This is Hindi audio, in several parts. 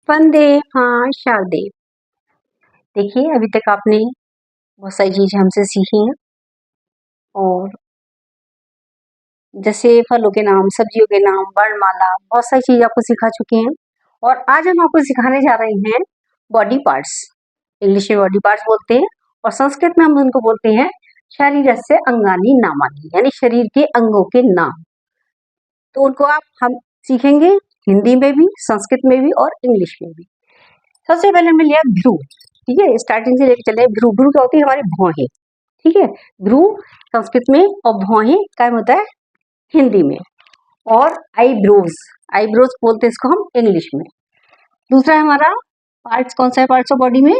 वंदे हाँ शारदे। देखिए अभी तक आपने बहुत सारी चीजें हमसे सीखी हैं और जैसे फलों के नाम, सब्जियों के नाम, वर्णमाला, बहुत सारी चीज आपको सिखा चुके हैं। और आज हम आपको सिखाने जा रहे हैं बॉडी पार्ट्स। इंग्लिश में बॉडी पार्ट्स बोलते हैं और संस्कृत में हम उनको बोलते हैं शरीरस्य अंगानि नामानि, यानी शरीर के अंगों के नाम। तो उनको हम सीखेंगे हिंदी में भी, संस्कृत में भी और इंग्लिश में भी। सबसे पहले हमने लिया भ्रू। ठीक है, स्टार्टिंग से लेकर चले। भ्रू भ्रू क्या होती है? हमारे भौहें। ठीक है, भ्रू संस्कृत में और भौहें क्या होता है हिंदी में। और आईब्रोज, आईब्रोज बोलते हैं इसको हम इंग्लिश में। दूसरा है हमारा पार्ट्स, कौन सा है पार्ट्स ऑफ बॉडी में?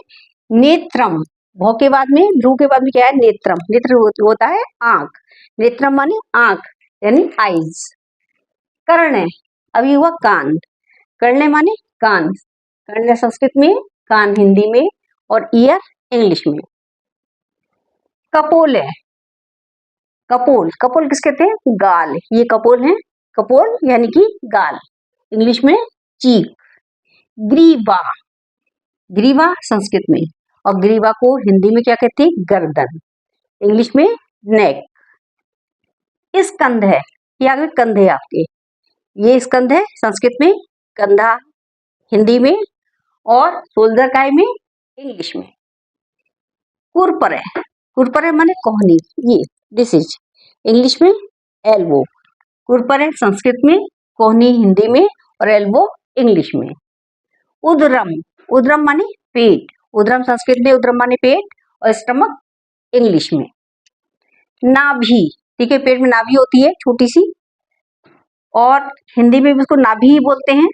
नेत्रम। भौ के बाद में, भ्रू के बाद में क्या है? नेत्रम। नेत्र होता है आंख। नेत्रम माने आंख, यानी आईज। कर्ण, अभी हुआ कान। कर्ण माने कान। कर्ण संस्कृत में, कान हिंदी में और ईयर इंग्लिश में। कपोल है, कपोल, कपोल किस कहते हैं? गाल। ये कपोल है, कपोल यानी कि गाल, इंग्लिश में चीक। ग्रीवा, ग्रीवा संस्कृत में और ग्रीवा को हिंदी में क्या कहते हैं? गर्दन, इंग्लिश में नेक। स्कंध है, ये आगे कंधे आपके, ये स्कंध है संस्कृत में, कंधा हिंदी में और शोल्डर काय में? इंग्लिश में। कुरपर है, कुरपर है माने कोहनी, ये दिस इज इंग्लिश में एल्बो। कुरपर है संस्कृत में, कोहनी हिंदी में और एल्बो इंग्लिश में। उदरम, उदरम माने पेट। उदरम संस्कृत में, उदरम माने पेट और स्टमक इंग्लिश में। नाभि, ठीक है, पेट में नाभि होती है छोटी सी और हिंदी में भी उसको नाभि ही बोलते हैं।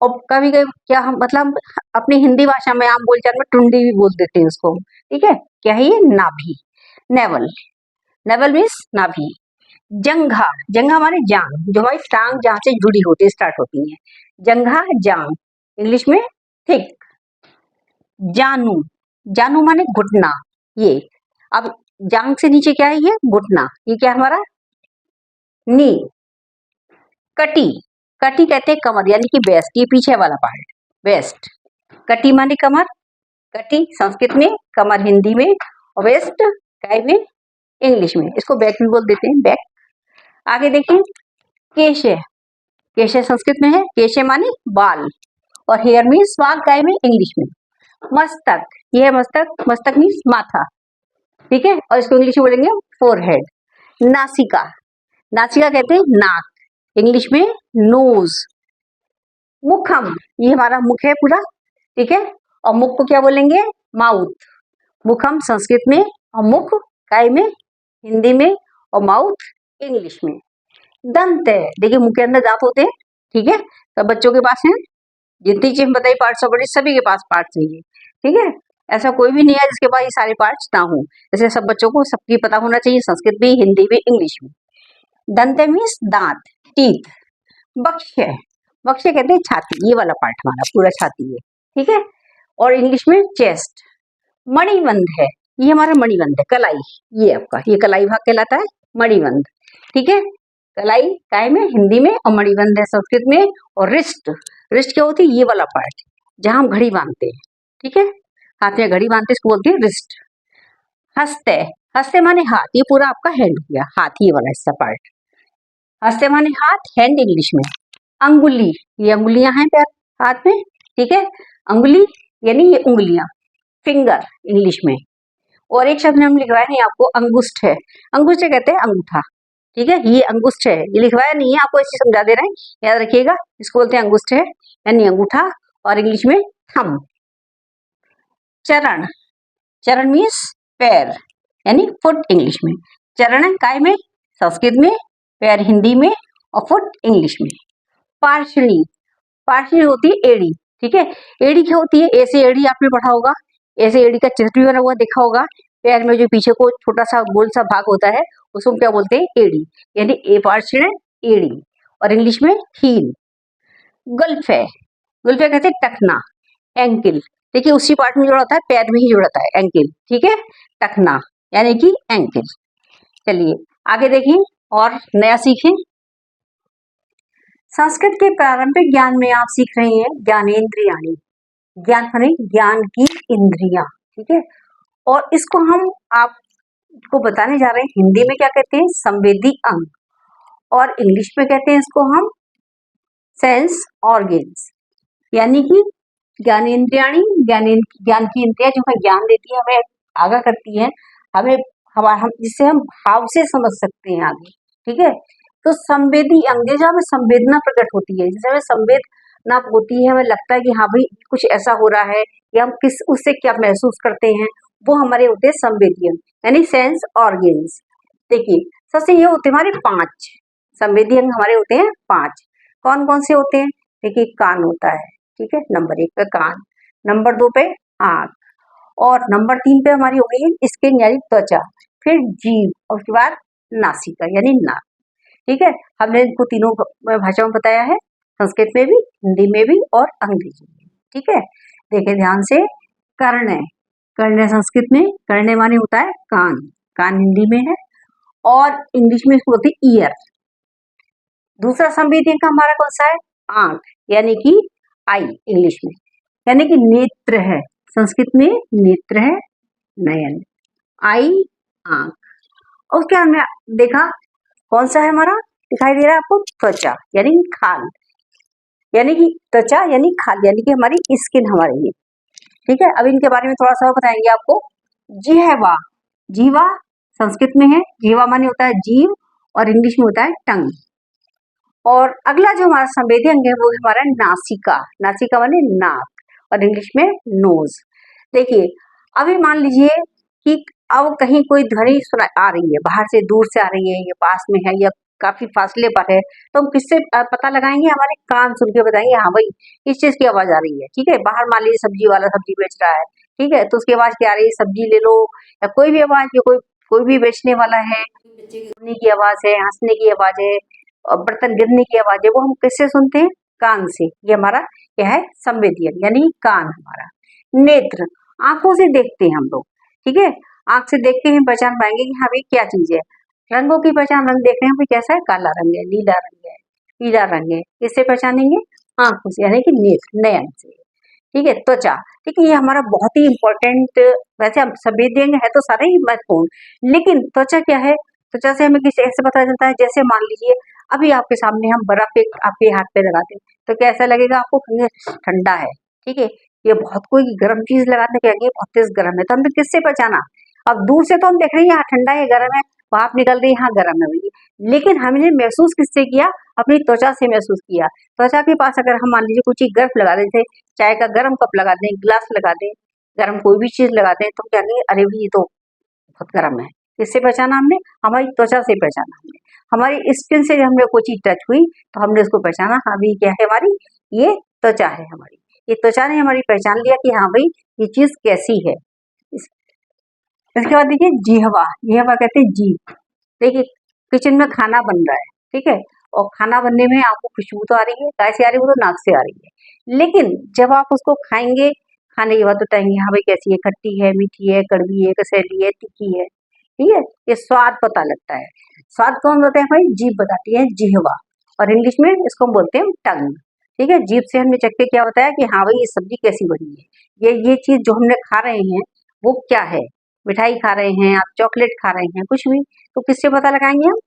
और कभी कभी क्या हम मतलब अपनी हिंदी भाषा में आम बोलचाल में टुंडी भी बोल देते हैं उसको। ठीक है, क्या है ये? नाभि। नेवल, नेवल मीन्स नाभि। जंघा, जंघा माने जांग, जो हमारी टांग जहां से जुड़ी होती है, स्टार्ट होती है। जंघा जांग, इंग्लिश में थिक। जानू, जानू माने घुटना। ये अब जांग से नीचे क्या है? ये घुटना। ये क्या हमारा? नी। कटी, कटी कहते हैं कमर यानी कि वेस्ट, ये पीछे वाला पार्ट, वेस्ट। कटी माने कमर। कटी संस्कृत में, कमर हिंदी में और वेस्ट काय में? इंग्लिश में। इसको बैक भी बोल देते हैं, बैक। आगे देखिए केशे, केशे संस्कृत में है, केशे माने बाल और हेयर मीन्स बाल काय में? इंग्लिश में। मस्तक, ये है मस्तक, मस्तक मीन्स माथा। ठीक है, और इसको इंग्लिश में बोलेंगे फोरहेड। नासिका, नासिका कहते हैं नाक, इंग्लिश में नोज। मुखम, ये हमारा मुख है पूरा। ठीक है, और मुख को क्या बोलेंगे? माउथ। मुखम संस्कृत में और मुख काय में? हिंदी में और माउथ इंग्लिश में। दंत है, देखिए मुख के अंदर दांत होते हैं। ठीक है, सब बच्चों के पास है। जितनी चीज बताई पार्ट्स ऑफ बॉडी, सभी के पास पार्ट्स चाहिए। ठीक है, ऐसा कोई भी नहीं है जिसके पास ये सारे पार्ट्स ना हो। जैसे सब बच्चों को सबकी पता होना चाहिए, संस्कृत भी, हिंदी भी, इंग्लिश में। दंत मीन्स दांत, टीथ। बक्ष्य, बक्ष्य कहते हैं छाती, ये वाला पार्ट हमारा पूरा छाती है। ठीक है, और इंग्लिश में चेस्ट। मणिबंध है, ये हमारा मणिबंध है, कलाई, ये आपका ये कलाई भाग कहलाता है मणिबंध। ठीक है, कलाई काय में? हिंदी में और मणिबंध है संस्कृत में। और रिस्ट, रिस्ट क्या होती है? ये वाला पार्ट जहां हम घड़ी बांधते हैं। ठीक है, हाथ में घड़ी बांधते हैं, इसको बोलते हैं रिस्ट। हस्ते, हस्ते माने हाथ, ये पूरा आपका हैंड हो गया, हाथ ये वाला हिस्सा पार्ट। हस्ते माने हाथ, हैंड इंग्लिश में। अंगुली, ये अंगुलियां हैं पैर हाथ में। ठीक है, अंगुली यानी ये उंगलियां, फिंगर इंग्लिश में। और एक शब्द हम लिखवाया नहीं आपको, अंगुष्ठ है। अंगुष्ठ कहते हैं अंगूठा। ठीक है, ये अंगुष्ठ है, ये लिखवाया नहीं है आपको, ऐसे समझा दे रहे हैं, याद रखिएगा। इसको बोलते हैं अंगुष्ठ है यानी अंगूठा और इंग्लिश में थंब। चरण, चरण मीन्स पैर यानी फुट इंग्लिश में। चरण काय में? संस्कृत में, पैर हिंदी में और फुट इंग्लिश में। पार्षणी, पार्षणी होती है एड़ी। ठीक है, एड़ी क्या होती है? ऐसे एड़ी आपने पढ़ा होगा, ऐसे एड़ी का चित्र भी बना हुआ देखा होगा। पैर में जो पीछे को छोटा सा गोल सा भाग होता है उसको क्या बोलते हैं? एड़ी, यानी ए पार्षण एड़ी और इंग्लिश में हील। गल्फ है, गल्फ कहते हैं टखना, एंकिल। देखिए उसी पार्ट में जुड़ा होता है, पैर में ही जुड़ा होता है एंकिल। ठीक है, टखना यानी कि एंकिल। चलिए आगे देखिए और नया सीखें। संस्कृत के प्रारंभिक ज्ञान में आप सीख रहे हैं ज्ञानेंद्रियाणी। ज्ञान माने ज्ञान की इंद्रियां, ठीक है। और इसको हम आपको बताने जा रहे हैं हिंदी में क्या कहते हैं, संवेदी अंग, और इंग्लिश में कहते हैं इसको हम सेंस ऑर्गेन्स। यानी कि ज्ञानेंद्रियाणी, ज्ञान की इंद्रियां जो हमें ज्ञान देती है, हमें आगाह करती है, हमें हम जिससे हम भाव से समझ सकते हैं आगे, ठीक है। तो संवेदी अंग जो हमें संवेदना प्रकट होती है, जैसे हमें संवेदना होती है, हमें लगता है कि हाँ भाई कुछ ऐसा हो रहा है, या हम किस उससे क्या महसूस करते हैं, वो हमारे होते हैं संवेदी अंग यानी सेंस ऑर्गेन्स। देखिए सबसे ये होते हैं हमारे 5 संवेदी अंग, हमारे होते हैं 5। कौन कौन से होते हैं, देखिए कान होता है, ठीक है, नंबर 1 पे कान, नंबर 2 पे आंख, और नंबर 3 पे हमारी हो गई है स्किन यानी त्वचा, फिर जीभ, और उसके बाद नासिका यानी नाक, ठीक है। हमने इनको तीनों भाषाओं में बताया है, संस्कृत में भी, हिंदी में भी और अंग्रेजी में, ठीक है। देखिए ध्यान से, कर्ण है, कर्ण संस्कृत में, कर्ण माने होता है कान, कान हिंदी में है, और इंग्लिश में इसको बोलते हैं ईयर। दूसरा संवेदी अंग हमारा कौन सा है, आंख यानी कि आई इंग्लिश में, यानी कि नेत्र है, संस्कृत में नेत्र है, नयन, आई आंख। और उसके हमने देखा कौन सा है हमारा, दिखाई दे रहा है आपको, त्वचा यानी खाल, यानी कि त्वचा यानी खाल, यानी कि हमारी स्किन हमारी ये, ठीक है। अब इनके बारे में थोड़ा सा बताएंगे आपको। जिह्वा, जीवा संस्कृत में है, जीवा माने होता है जीव, और इंग्लिश में होता है टंग। और अगला जो हमारा संवेदी अंग है वो हमारा नासिका, नासिका माने नाक, और इंग्लिश में नोज। देखिए अभी मान लीजिए कि अब कहीं कोई ध्वनि सुना आ रही है, बाहर से दूर से आ रही है, या पास में है, या काफी फासले पर है, तो हम किससे पता लगाएंगे, हमारे कान सुन के बताएंगे हाँ भाई इस चीज की आवाज आ रही है, ठीक है। बाहर मान लीजिए सब्जी वाला सब्जी बेच रहा है, ठीक है, तो उसकी आवाज क्या आ रही है, सब्जी ले लो, या कोई भी आवाज, जो कोई भी बेचने वाला है, बच्चे रोने की आवाज है, हंसने की आवाज है, और बर्तन गिरने की आवाज है, वो हम किससे सुनते हैं, कान से। ये हमारा क्या है, संवेदी अंग यानी कान हमारा। नेत्र, आंखों से देखते हैं हम लोग, ठीक है, आंख से देखते हैं, पहचान पाएंगे कि हाँ भाई क्या चीज है। रंगों की पहचान, रंग देख रहे हैं भाई कैसा है, काला रंग है, नीला रंग है, पीला रंग है, इससे पहचानेंगे आंखों से यानी कि नेत्र, नयन से, ठीक है। त्वचा, ठीक है, ये हमारा बहुत ही इंपॉर्टेंट, वैसे हम संवेदी अंग है तो सारे ही महत्वपूर्ण, लेकिन त्वचा क्या है, त्वचा से हमें किसी ऐसे पता चलता है, जैसे मान लीजिए अभी आपके सामने हम बर्फ एक आपके हाथ पे लगाते हैं, तो कैसा लगेगा आपको, ठंडा है, ठीक है। ये बहुत कोई गर्म चीज लगाने के आगे बहुत तेज गर्म है, तो हमने किससे पहचाना, अब दूर से तो हम देख रहे हैं यहाँ ठंडा है, गर्म है, भाप निकल रही है, यहाँ गर्म है भैया, लेकिन हमने महसूस किससे किया, अपनी त्वचा से महसूस किया। त्वचा के पास अगर हम मान लीजिए कुछ गर्फ लगा देते, चाय का गर्म कप लगा दें, गिलास लगा दें, गर्म कोई भी चीज लगा दें, तो क्या कहेंगे, अरे भाई ये तो बहुत गर्म है। किससे पहचाना हमने, हमारी त्वचा से पहचाना हमने, हमारी स्किन से जब हमने कोई चीज टच हुई तो हमने उसको पहचाना, हाँ भाई क्या है हमारी, ये त्वचा है हमारी, ये त्वचा ने हमारी पहचान लिया कि हाँ भाई ये चीज कैसी है। इसके बाद देखिए जिह्वा, जिह्वा कहते हैं जीभ। देखिए किचन में खाना बन रहा है, ठीक है, और खाना बनने में आपको खुशबू तो आ रही है, कैसे आ रही है, वो तो नाक से आ रही है, लेकिन जब आप उसको खाएंगे, खाने के बाद बताएंगे हाँ भाई कैसी है, खट्टी है, मीठी है, कड़वी है, कसैली है, तीखी है, ठीक है, ये स्वाद पता लगता है। स्वाद कौन बताता है भाई, जीभ बताती है, जिह्वा, और इंग्लिश में इसको हम बोलते हैं टंग, ठीक है। जीभ से हमने चख के क्या बताया कि हाँ भाई ये सब्जी कैसी बनी है, ये चीज जो हमने खा रहे हैं वो क्या है, मिठाई खा रहे हैं आप, चॉकलेट खा रहे हैं, कुछ भी, तो किससे पता लगाएंगे हम,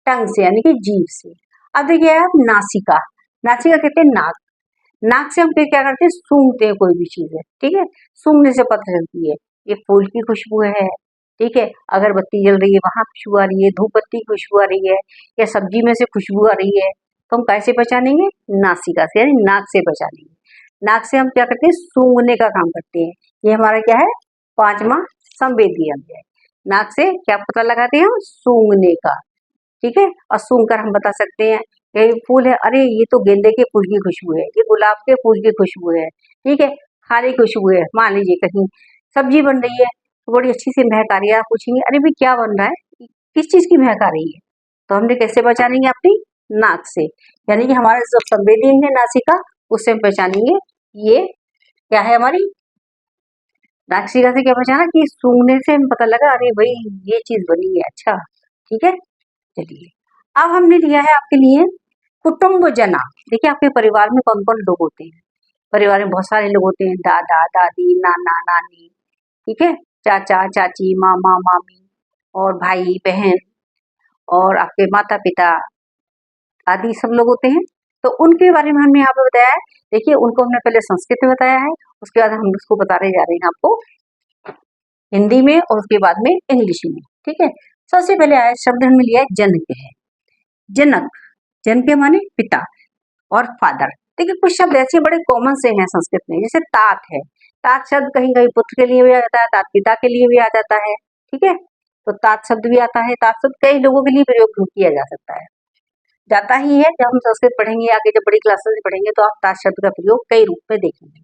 टंग से यानी कि जीभ से। अब देखिए आप नासिका, नासिका कहते हैं नाक, नाक से हम फिर क्या करते हैं, सूंघते हैं कोई भी चीज है, ठीक है, सूंघने से पता चलती है ये फूल की खुशबू है, ठीक है, अगरबत्ती जल रही है वहां खुशबू आ रही है, धूप बत्ती की खुशबू आ रही है, या सब्जी में से खुशबू आ रही है, तो हम कैसे पहचानेंगे, नासिका से यानी नाक से पहचानेंगे। नाक से हम क्या करते हैं, सूंघने का काम करते हैं, ये हमारा क्या है, 5वां संवेदी अंग है। नाक से क्या पता लगाते हैं हम, सूंघने का, ठीक है, और सूंघ कर हम बता सकते हैं ये फूल है, अरे ये तो गेंदे के फूल की खुशबू है, ये गुलाब के फूल की खुशबू है, ठीक है, खाने की खुशबू है। मान लीजिए कहीं सब्जी बन रही है तो बड़ी अच्छी सी महक आ रही है, आप पूछेंगे अरे भाई क्या बन रहा है, किस चीज की महक आ रही है, तो हमने कैसे पहचानेंगे, अपनी नाक से, यानी कि हमारा जो संवेदी अंग है नासिका, उससे हम पहचानेंगे ये क्या है हमारी नासिका से, क्या पहचाना कि सूंघने से हमें पता लगा अरे भाई ये चीज बनी है, अच्छा, ठीक है। चलिए अब हमने लिया है आपके लिए कुटुंबजना, देखिए आपके परिवार में कौन कौन लोग होते हैं। परिवार में बहुत सारे लोग होते हैं, दादा दादी, नाना नानी, ठीक है, चाचा चाची, मामा मामी, और भाई बहन, और आपके माता पिता आदि सब लोग होते हैं। तो उनके बारे में हमने यहाँ पे बताया है। देखिए उनको हमने पहले संस्कृत में बताया है, उसके बाद हम उसको बताने जा रहे हैं आपको हिंदी में, और उसके बाद में इंग्लिश में, ठीक है। सबसे पहले आया शब्द हमने लिया है जनक है। जनक, जनक माने पिता और फादर। देखिए कुछ शब्द ऐसे बड़े कॉमन से हैं संस्कृत में, जैसे तात है। तात शब्द कहीं कहीं पुत्र के लिए भी आ जाता है, तात पिता के लिए भी आ जाता है, ठीक है। तो तात शब्द भी आता है। तात शब्द कई लोगों के लिए प्रयोग किया जा सकता है, जाता ही है। जब हम संस्कृत पढ़ेंगे आगे, जब बड़ी क्लासेस में पढ़ेंगे, तो आप तात शब्द का प्रयोग कई रूप में देखेंगे।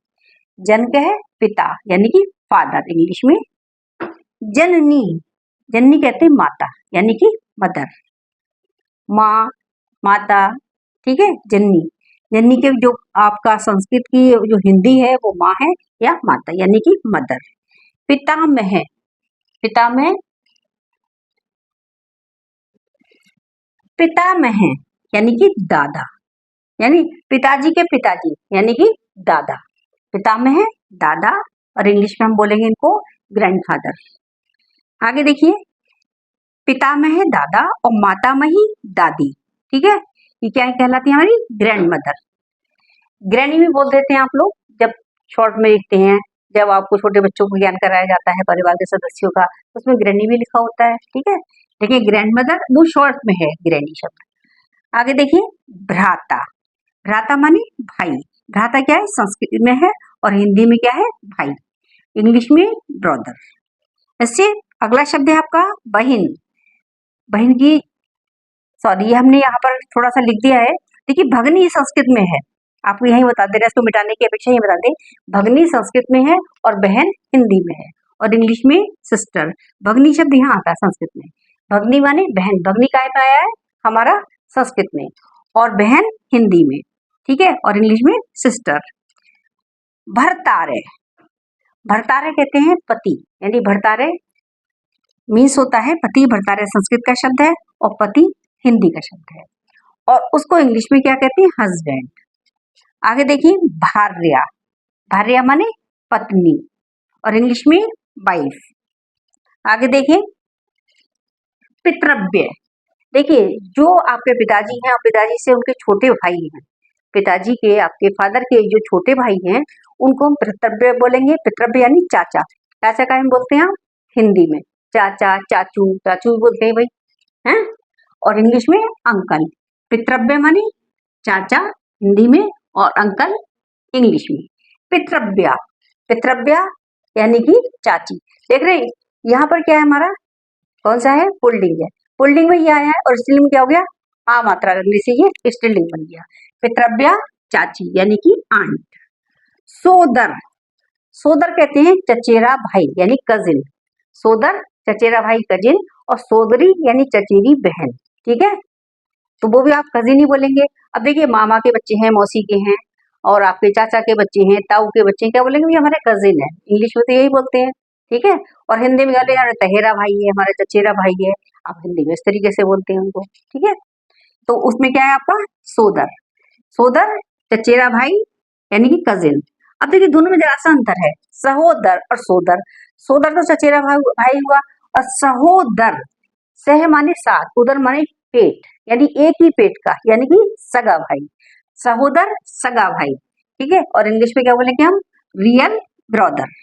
जनक है पिता यानी कि फादर, इंग्लिश में जननी। जननी कहते हैं माता यानी कि मदर, माँ, माता, ठीक है। जननी, जननी के जो आपका संस्कृत की जो हिंदी है वो माँ है या माता यानी कि मदर। पितामह, पितामह, पितामह यानी कि दादा, यानी पिताजी के पिताजी यानी कि दादा। पितामह दादा, और इंग्लिश में हम बोलेंगे इनको ग्रैंडफादर। आगे देखिए, पितामह दादा और मातामही दादी, ठीक है। ये क्या कहलाती है? हमारी ग्रैंड मदर। ग्रैनी भी बोल देते हैं आप लोग जब शॉर्ट में लिखते हैं, जब आपको छोटे बच्चों को ज्ञान कराया जाता है परिवार के सदस्यों का, उसमें ग्रैनी भी लिखा होता है, ठीक है। देखिए ग्रैंड मदर वो शॉर्ट में है ग्रैनी शब्द। आगे देखिए, भ्राता, भ्राता माने भाई। भ्राता क्या है? संस्कृत में है, और हिंदी में क्या है? भाई, इंग्लिश में ब्रदर। ऐसे अगला शब्द है आपका बहन। बहन की, सॉरी ये हमने यहाँ पर थोड़ा सा लिख दिया है। देखिए भगनी संस्कृत में है, आपको यही बता दे रहे हैं, इसको मिटाने की अपेक्षा ही बता दें। भगनी संस्कृत में है और बहन हिंदी में है, और इंग्लिश में सिस्टर। भगनी शब्द यहाँ आता है संस्कृत में। भगनी माने बहन, भगनी काय पे आया है? हमारा संस्कृत में, और बहन हिंदी में, ठीक है, और इंग्लिश में सिस्टर। भर्तारे, भर्तारे कहते हैं पति, यानी भर्तारे मीन्स होता है पति। भर्तारे संस्कृत का शब्द है और पति हिंदी का शब्द है, और उसको इंग्लिश में क्या कहते हैं? हस्बैंड। आगे देखिए, भार्या, भार्या माने पत्नी, और इंग्लिश में वाइफ। आगे देखिए, पितृव्य। देखिए जो आपके पिताजी हैं और पिताजी से उनके छोटे भाई हैं, पिताजी के आपके फादर के जो छोटे भाई हैं, उनको हम पितृव्य बोलेंगे। पितृव्य यानी चाचा। चाचा का हम बोलते हैं हिंदी में चाचा, चाचू, चाचू भी बोलते हैं भाई, हैं। और इंग्लिश में अंकल। पितृव्य माने चाचा हिंदी में, और अंकल इंग्लिश में। पितृव्या, पितृव्या यानी कि चाची। देख रहे हैं यहाँ पर क्या है हमारा? कौन सा है? पुल्लिंग है। पुल्लिंग में ये आया है, और स्त्रीलिंग में क्या हो गया? आ मात्रा लगने से ये स्त्रीलिंग बन गया। पितृव्या चाची यानी कि आंट। सोदर, सोदर कहते हैं चचेरा भाई यानी कजिन। सोदर चचेरा भाई कजिन, और सोदरी यानी चचेरी बहन, ठीक है। तो वो भी आप कजिन ही बोलेंगे। अब देखिए मामा के बच्चे हैं, मौसी के हैं, और आपके चाचा के बच्चे हैं, ताऊ के बच्चे हैं, क्या बोलेंगे? ये हमारे कजिन है। इंग्लिश में तो यही बोलते हैं, ठीक है। और हिंदी में कहते हैं तहेरा भाई है, हमारा चचेरा भाई है, आप हिंदी में इस तरीके से बोलते हैं उनको, ठीक है। तो उसमें क्या है आपका? सोदर, सोदर चचेरा भाई यानी कि कजिन। अब देखिए दोनों में जरा सा अंतर है, सहोदर और सोदर। सोदर तो चचेरा भाई हुआ, और सहोदर, सह माने साथ, उदर माने पेट, यानी एक ही पेट का, यानी कि सगा भाई। सहोदर सगा भाई, ठीक है। और इंग्लिश में क्या बोलेंगे हम? Real brother.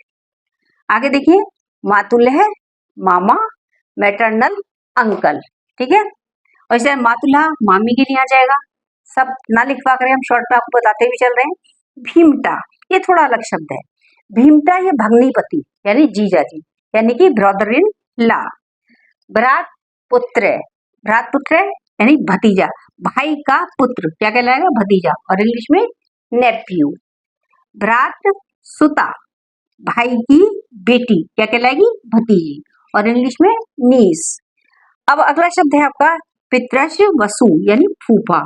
आगे देखिए, मातुलह मामा, मैटरनल अंकल, ठीक है। और इसे मातुला मामी के लिए आ जाएगा। सब ना लिखवा करें, हम शॉर्ट में आपको बताते भी चल रहे हैं। भीमटा, ये थोड़ा अलग शब्द है। भीमटा ये भग्नीपति यानी जीजा जी, यानी कि ब्रदर इन लॉ। भ्रात पुत्र, भ्रात पुत्र यानी भतीजा, भाई का पुत्र क्या कहलाएगा? भतीजा, और इंग्लिश में नेफ्यू। भ्रात सुता, भाई की बेटी क्या कहलाएगी? भतीजी, और इंग्लिश में नीस। अब अगला शब्द है आपका पितृश वसु यानी फूफा।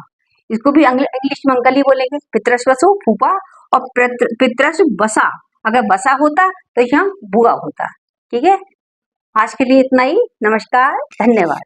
इसको भी इंग्लिश में अंकल ही बोलेंगे। पितृश वसु फूफा, और पितृश बसा, अगर बसा होता तो यहाँ बुआ होता, ठीक है। आज के लिए इतना ही। नमस्कार, धन्यवाद।